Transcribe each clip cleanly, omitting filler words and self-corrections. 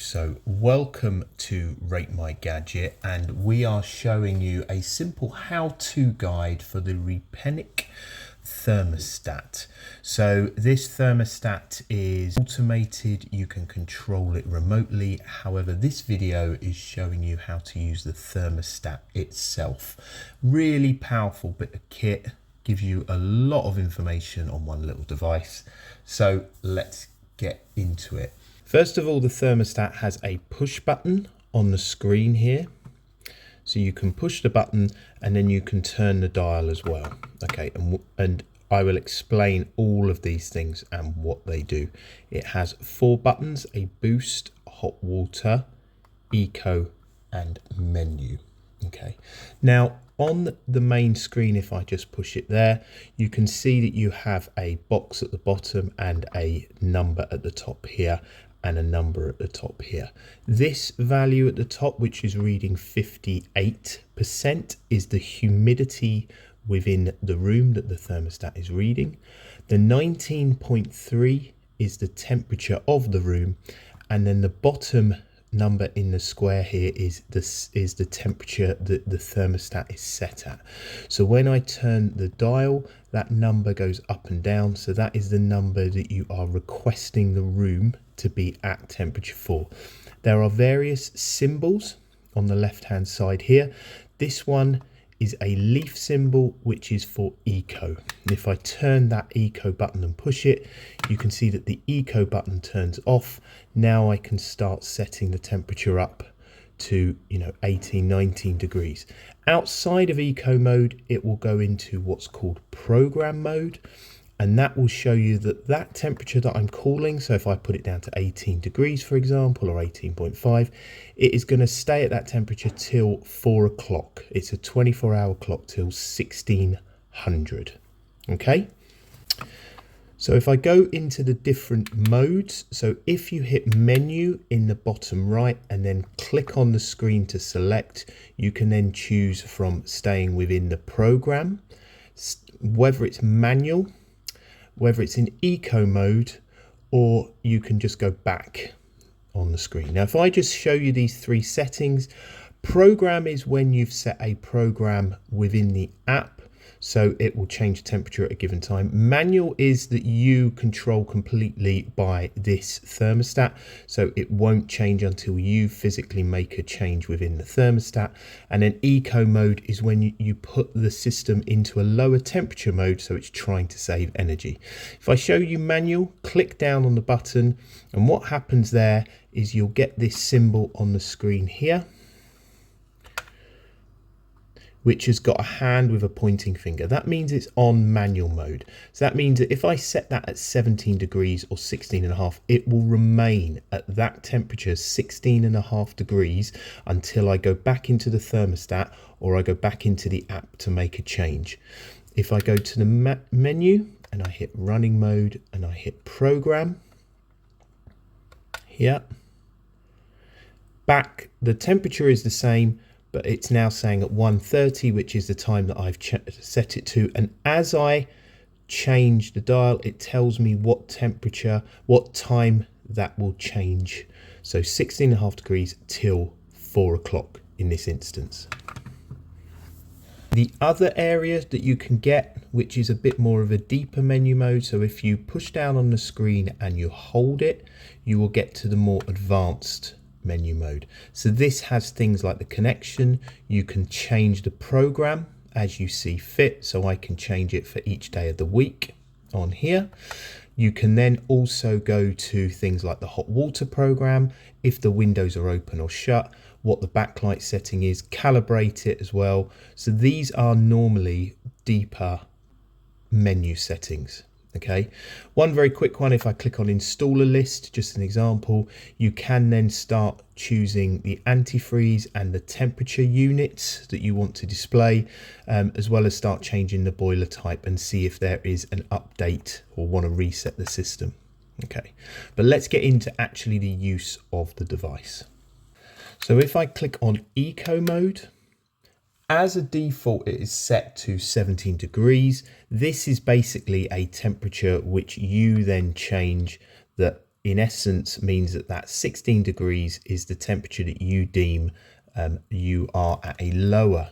So welcome to Rate My Gadget, and we are showing you a simple how-to guide for the Repenic thermostat. So this thermostat is automated, you can control it remotely. However, this video is showing you how to use the thermostat itself. Really powerful bit of kit, gives you a lot of information on one little device. So let's get into it. First of all, the thermostat has a push button on the screen here. So you can push the button and then you can turn the dial as well. Okay, and I will explain all of these things and what they do. It has 4 buttons: a boost, hot water, eco, and menu. Okay, now on the main screen, if I just push it there, you can see that you have a box at the bottom and a number at the top here and a number at the top here. This value at the top, which is reading 58%, is the humidity within the room that the thermostat is reading. The 19.3 is the temperature of the room, and then the bottom number in the square here is the temperature that the thermostat is set at. So when I turn the dial, that number goes up and down. So that is the number that you are requesting the room to be at temperature for. There are various symbols on the left hand side here. This one is a leaf symbol, which is for eco. And if I turn that eco button and push it, you can see that the eco button turns off. Now I can start setting the temperature up to 18, 19 degrees. Outside of eco mode, it will go into what's called program mode, and that will show you that temperature that I'm calling, so if I put it down to 18 degrees, for example, or 18.5, it is going to stay at that temperature till 4 o'clock. It's a 24-hour clock till 1600. Okay. So if I go into the different modes, so if you hit menu in the bottom right and then click on the screen to select, you can then choose from staying within the program, whether it's manual, whether it's in eco mode, or you can just go back on the screen. Now, if I just show you these 3 settings, program is when you've set a program within the app, so it will change temperature at a given time. Manual is that you control completely by this thermostat, so it won't change until you physically make a change within the thermostat. And then eco mode is when you put the system into a lower temperature mode, so it's trying to save energy. If I show you manual, click down on the button, and what happens there is you'll get this symbol on the screen here, which has got a hand with a pointing finger. That means it's on manual mode. So that means that if I set that at 17 degrees or 16.5, it will remain at that temperature, 16.5 degrees, until I go back into the thermostat or I go back into the app to make a change. If I go to the menu and I hit running mode and I hit program, here, back, the temperature is the same, but it's now saying at 1:30, which is the time that I've set it to. And as I change the dial, it tells me what temperature, what time that will change. So 16.5 degrees till 4 o'clock in this instance. The other area that you can get, which is a bit more of a deeper menu mode, so if you push down on the screen and you hold it, you will get to the more advanced menu mode. So this has things like the connection. You can change the program as you see fit, so I can change it for each day of the week on here. You can then also go to things like the hot water program, if the windows are open or shut, what the backlight setting is, calibrate it as well. So these are normally deeper menu settings. Okay, one very quick one, if I click on installer list, just an example, you can then start choosing the antifreeze and the temperature units that you want to display, as well as start changing the boiler type and see if there is an update or want to reset the system. Okay, but let's get into actually the use of the device. So if I click on eco mode, as a default, it is set to 17 degrees. This is basically a temperature which you then change that in essence means that that 16 degrees is the temperature that you deem you are at a lower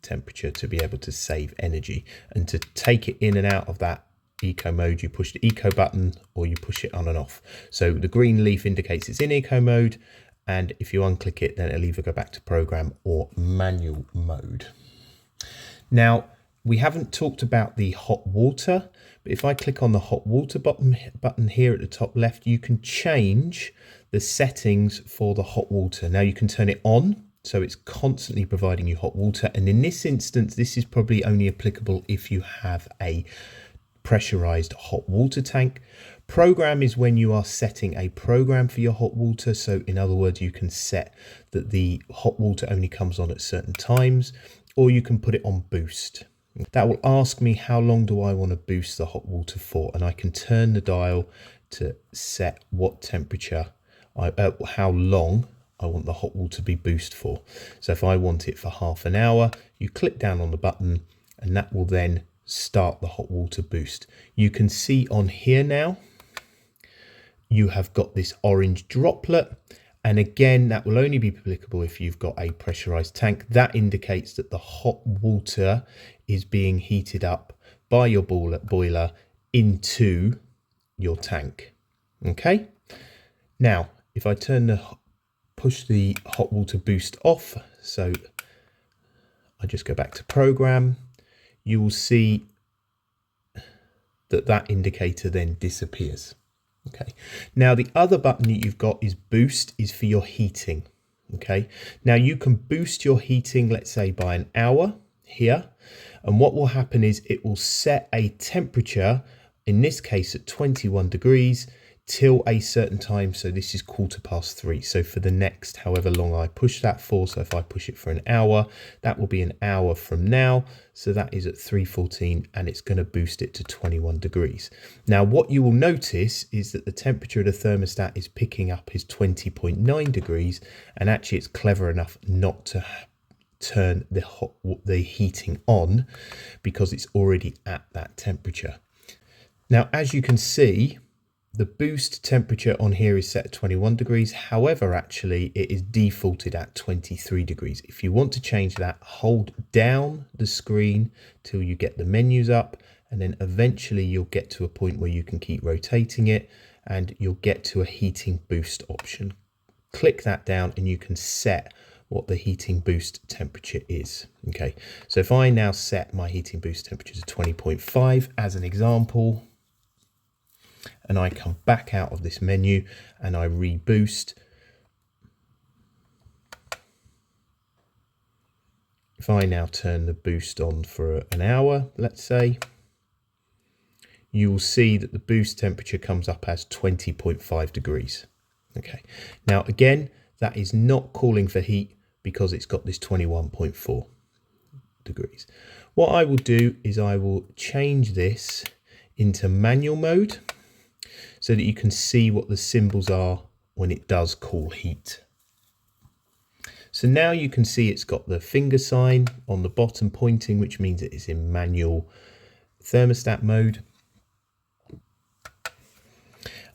temperature to be able to save energy. And to take it in and out of that eco mode, you push the eco button or you push it on and off. So the green leaf indicates it's in eco mode, and if you unclick it, then it'll either go back to program or manual mode. Now, we haven't talked about the hot water, but if I click on the hot water button here at the top left, you can change the settings for the hot water. Now you can turn it on, so it's constantly providing you hot water. And in this instance, this is probably only applicable if you have a pressurized hot water tank. Program is when you are setting a program for your hot water. So in other words, you can set that the hot water only comes on at certain times, or you can put it on boost. That will ask me how long do I want to boost the hot water for, and I can turn the dial to set what temperature, how long I want the hot water to be boosted for. So if I want it for half an hour, you click down on the button and that will then start the hot water boost. You can see on here now, you have got this orange droplet. And again, that will only be applicable if you've got a pressurized tank. That indicates that the hot water is being heated up by your boiler into your tank. Okay. Now, if I push the hot water boost off, so I just go back to program, you will see that that indicator then disappears. Okay, now the other button that you've got is boost, is for your heating. Okay, now you can boost your heating, let's say by an hour here, and what will happen is it will set a temperature, in this case at 21 degrees, till a certain time. So this is 3:15. So for the next however long I push that for, so if I push it for an hour, that will be an hour from now. So that is at 3:14, and it's going to boost it to 21 degrees. Now what you will notice is that the temperature of the thermostat is picking up is 20.9 degrees, and actually it's clever enough not to turn the heating on because it's already at that temperature. Now as you can see, the boost temperature on here is set at 21 degrees. However, actually, it is defaulted at 23 degrees. If you want to change that, hold down the screen till you get the menus up, and then eventually you'll get to a point where you can keep rotating it and you'll get to a heating boost option. Click that down and you can set what the heating boost temperature is. Okay, so if I now set my heating boost temperature to 20.5 as an example, and I come back out of this menu and I reboost. If I now turn the boost on for an hour, let's say, you will see that the boost temperature comes up as 20.5 degrees. Okay, now again, that is not calling for heat because it's got this 21.4 degrees. What I will do is I will change this into manual mode, so that you can see what the symbols are when it does call heat. So now you can see it's got the finger sign on the bottom pointing, which means it is in manual thermostat mode.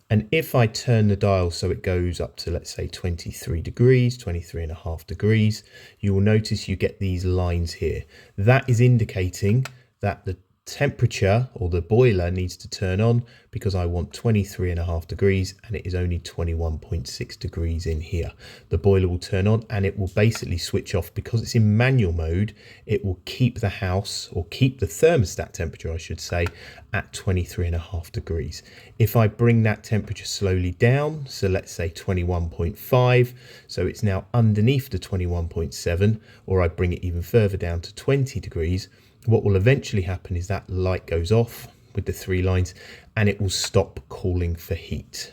And if I turn the dial so it goes up to, let's say, 23 degrees, 23.5 degrees, you will notice you get these lines here. That is indicating that the temperature or the boiler needs to turn on because I want 23.5 degrees and it is only 21.6 degrees in here. The boiler will turn on and it will basically switch off because it's in manual mode. It will keep the house, or keep the thermostat temperature I should say, at 23.5 degrees. If I bring that temperature slowly down, so let's say 21.5, so it's now underneath the 21.7, or I bring it even further down to 20 degrees, what will eventually happen is that light goes off with the three lines and it will stop calling for heat.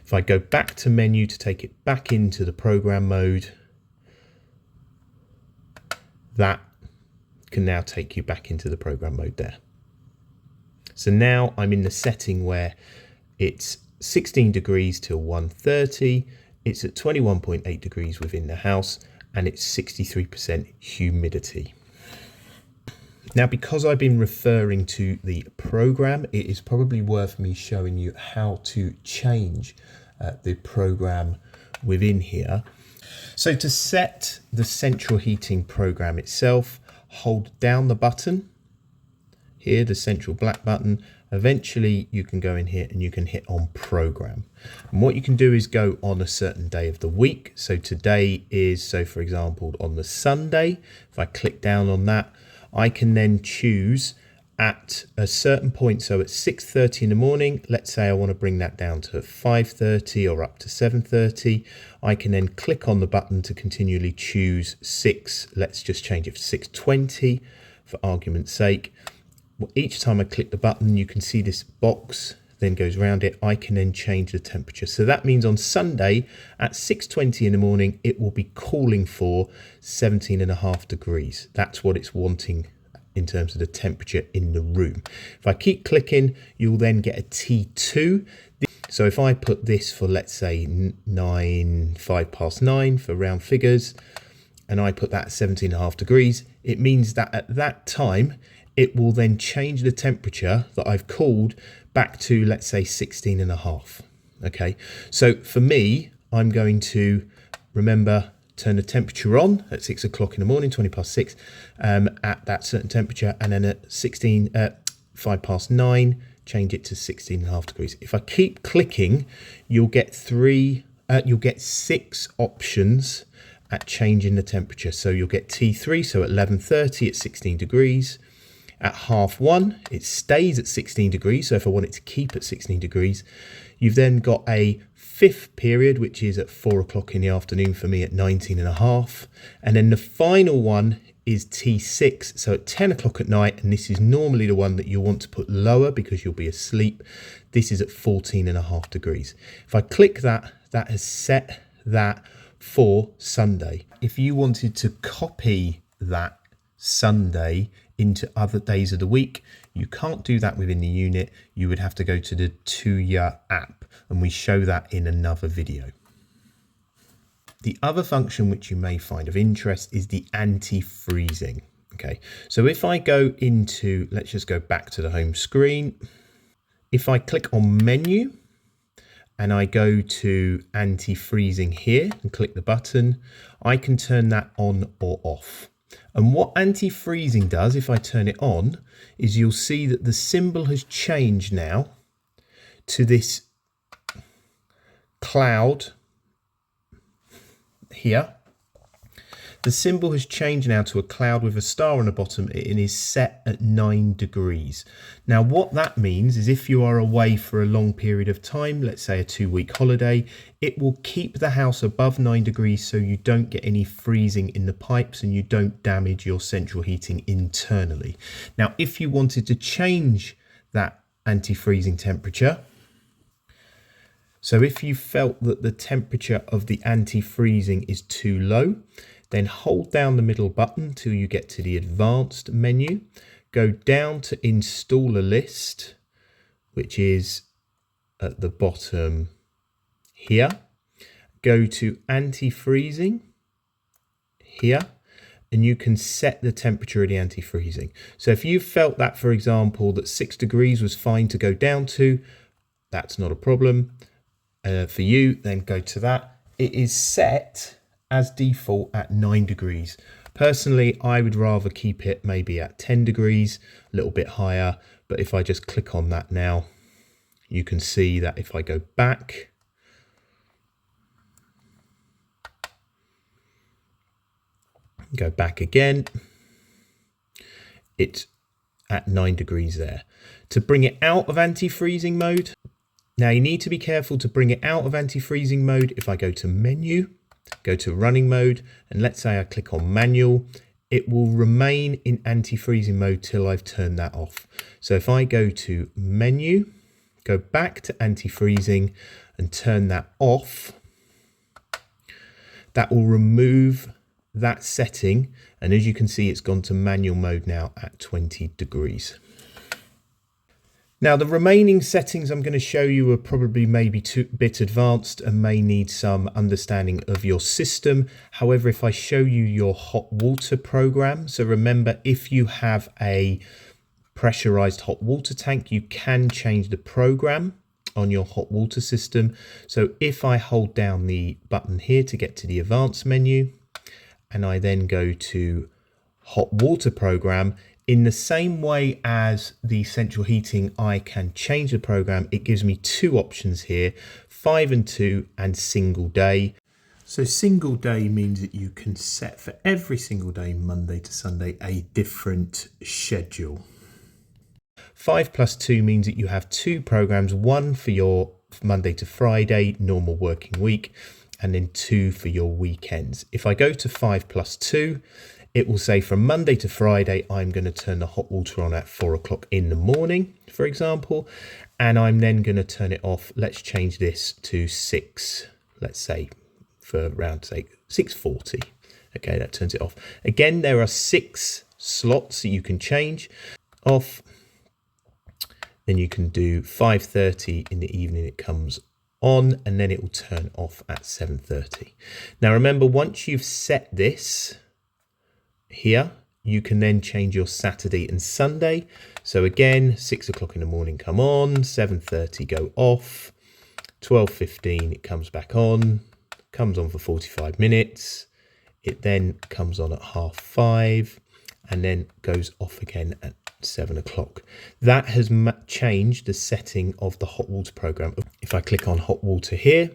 If I go back to menu to take it back into the program mode, that can now take you back into the program mode there. So now I'm in the setting where it's 16 degrees till 1:30, it's at 21.8 degrees within the house, and it's 63% humidity. Now, because I've been referring to the program, it is probably worth me showing you how to change the program within here. So to set the central heating program itself, hold down the button here, the central black button. Eventually you can go in here and you can hit on program. And what you can do is go on a certain day of the week. So today is, so for example, on the Sunday, if I click down on that, I can then choose at a certain point. So at 6:30 in the morning, let's say I want to bring that down to 5:30 or up to 7:30. I can then click on the button to continually choose 6. Let's just change it to 6:20 for argument's sake. Well, each time I click the button, you can see this box then goes around it. I can then change the temperature. So that means on Sunday at 6:20 in the morning, it will be calling for 17.5 degrees. That's what it's wanting in terms of the temperature in the room. If I keep clicking, you'll then get a T2. So if I put this for, let's say 5:09 for round figures, and I put that at 17.5 degrees, it means that at that time, it will then change the temperature that I've called back to, let's say 16.5. Okay, so for me, I'm going to remember, turn the temperature on at 6 o'clock in the morning, 20 past 6, at that certain temperature, and then at 5 past 9, change it to 16.5 degrees. If I keep clicking, you'll get 6 options at changing the temperature. So you'll get T3, so at 11:30 at 16 degrees. At 1:30, it stays at 16 degrees. So if I want it to keep at 16 degrees, you've then got a 5th period, which is at 4 o'clock in the afternoon for me at 19.5. And then the final one is T6. So at 10 o'clock at night, and this is normally the one that you'll want to put lower because you'll be asleep. This is at 14.5 degrees. If I click that, that has set that for Sunday. If you wanted to copy that Sunday into other days of the week, you can't do that within the unit. You would have to go to the Tuya app, and we show that in another video. The other function which you may find of interest is the anti-freezing. Okay, so if I go into, let's just go back to the home screen. If I click on menu and I go to anti-freezing here and click the button, I can turn that on or off. And what anti-freezing does, if I turn it on, is you'll see that the symbol has changed now to this cloud here. The symbol has changed now to a cloud with a star on the bottom, and is set at 9 degrees. Now what that means is if you are away for a long period of time, let's say a 2-week holiday, it will keep the house above 9 degrees so you don't get any freezing in the pipes and you don't damage your central heating internally. Now if you wanted to change that anti-freezing temperature, so if you felt that the temperature of the anti-freezing is too low, then hold down the middle button till you get to the advanced menu. Go down to install a list, which is at the bottom here. Go to anti-freezing here, and you can set the temperature of the anti-freezing. So if you felt that, for example, that 6 degrees was fine to go down to, that's not a problem. For you, then go to that. It is set as default at 9 degrees. Personally, I would rather keep it maybe at 10 degrees, a little bit higher. But if I just click on that now, you can see that if I go back, again, it's at 9 degrees there. To bring it out of anti-freezing mode, now you need to be careful to bring it out of anti-freezing mode. If I go to menu, go to running mode, and let's say I click on manual, it will remain in anti-freezing mode till I've turned that off. So if I go to menu, go back to anti-freezing and turn that off, that will remove that setting. And as you can see, it's gone to manual mode now at 20 degrees. Now the remaining settings I'm going to show you are probably maybe a bit advanced and may need some understanding of your system. However, if I show you your hot water program, so remember, if you have a pressurized hot water tank, you can change the program on your hot water system. So if I hold down the button here to get to the advanced menu, and I then go to hot water program, in the same way as the central heating, I can change the program. It gives me two options here, 5 and 2 and single day. So single day means that you can set for every single day, Monday to Sunday, a different schedule. 5+2 means that you have two programs, one for your Monday to Friday, normal working week, and then 2 for your weekends. If I go to 5+2, it will say from Monday to Friday, I'm going to turn the hot water on at 4 o'clock in the morning, for example, and I'm then going to turn it off. Let's change this to 6, let's say, for round sake, 6:40. Okay, that turns it off. Again, there are 6 slots that you can change off. Then you can do 5:30 in the evening, it comes on, and then it will turn off at 7:30. Now remember, once you've set this here, you can then change your Saturday and Sunday. So again, 6 o'clock in the morning come on, 7:30 go off, 12:15 it comes back on, comes on for 45 minutes. It then comes on at 5:30 and then goes off again at 7 o'clock. That has changed the setting of the hot water program. If I click on hot water here,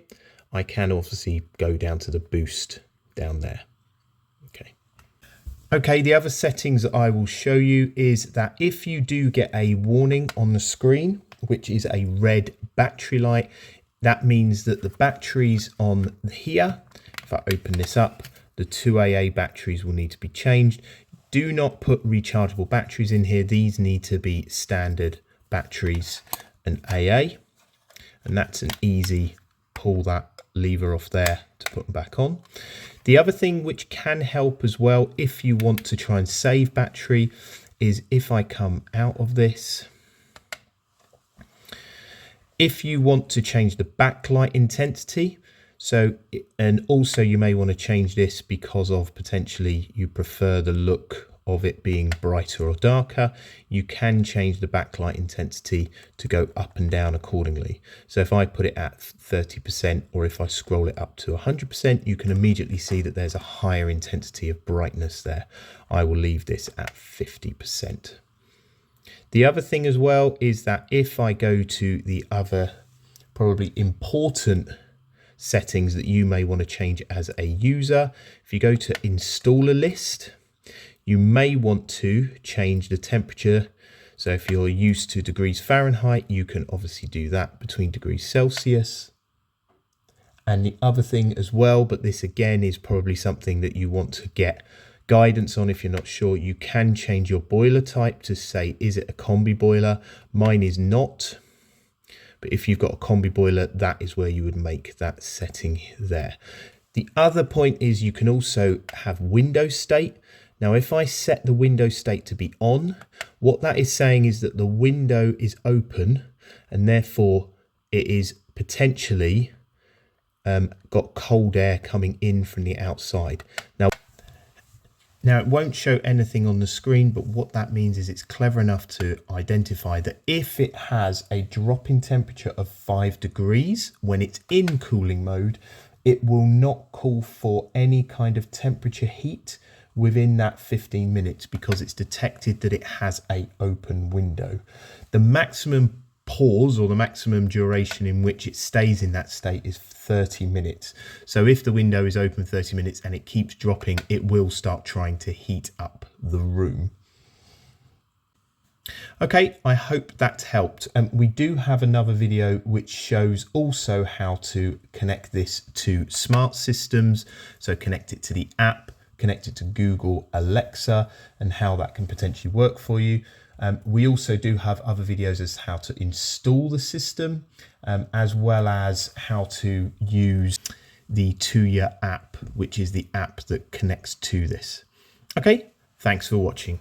I can obviously go down to the boost down there. Okay, the other settings that I will show you is that if you do get a warning on the screen, which is a red battery light, that means that the batteries on here, if I open this up, the 2AA batteries will need to be changed. Do not put rechargeable batteries in here. These need to be standard batteries and AA. And that's an easy pull that lever off there to put them back on. The other thing which can help as well, if you want to try and save battery, is if I come out of this, if you want to change the backlight intensity, so, and also you may want to change this because of potentially you prefer the look of it being brighter or darker, you can change the backlight intensity to go up and down accordingly. So if I put it at 30%, or if I scroll it up to 100%, you can immediately see that there's a higher intensity of brightness there. I will leave this at 50%. The other thing as well is that if I go to the other probably important settings that you may want to change as a user, if you go to installer list, you may want to change the temperature. So if you're used to degrees Fahrenheit, you can obviously do that between degrees Celsius. And the other thing as well, but this again is probably something that you want to get guidance on if you're not sure, you can change your boiler type to say, is it a combi boiler? Mine is not. But if you've got a combi boiler, that is where you would make that setting there. The other point is you can also have window state. Now, if I set the window state to be on, what that is saying is that the window is open and therefore it is potentially got cold air coming in from the outside. Now it won't show anything on the screen, but what that means is it's clever enough to identify that if it has a drop in temperature of 5 degrees when it's in cooling mode, it will not call for any kind of temperature heat within that 15 minutes because it's detected that it has a open window. The maximum pause or the maximum duration in which it stays in that state is 30 minutes. So if the window is open 30 minutes and it keeps dropping, it will start trying to heat up the room. Okay, I hope that helped. We do have another video which shows also how to connect this to smart systems. So connect it to the app, connect it to Google Alexa, and how that can potentially work for you. We also do have other videos as how to install the system, as well as how to use the Tuya app, which is the app that connects to this. Okay, thanks for watching.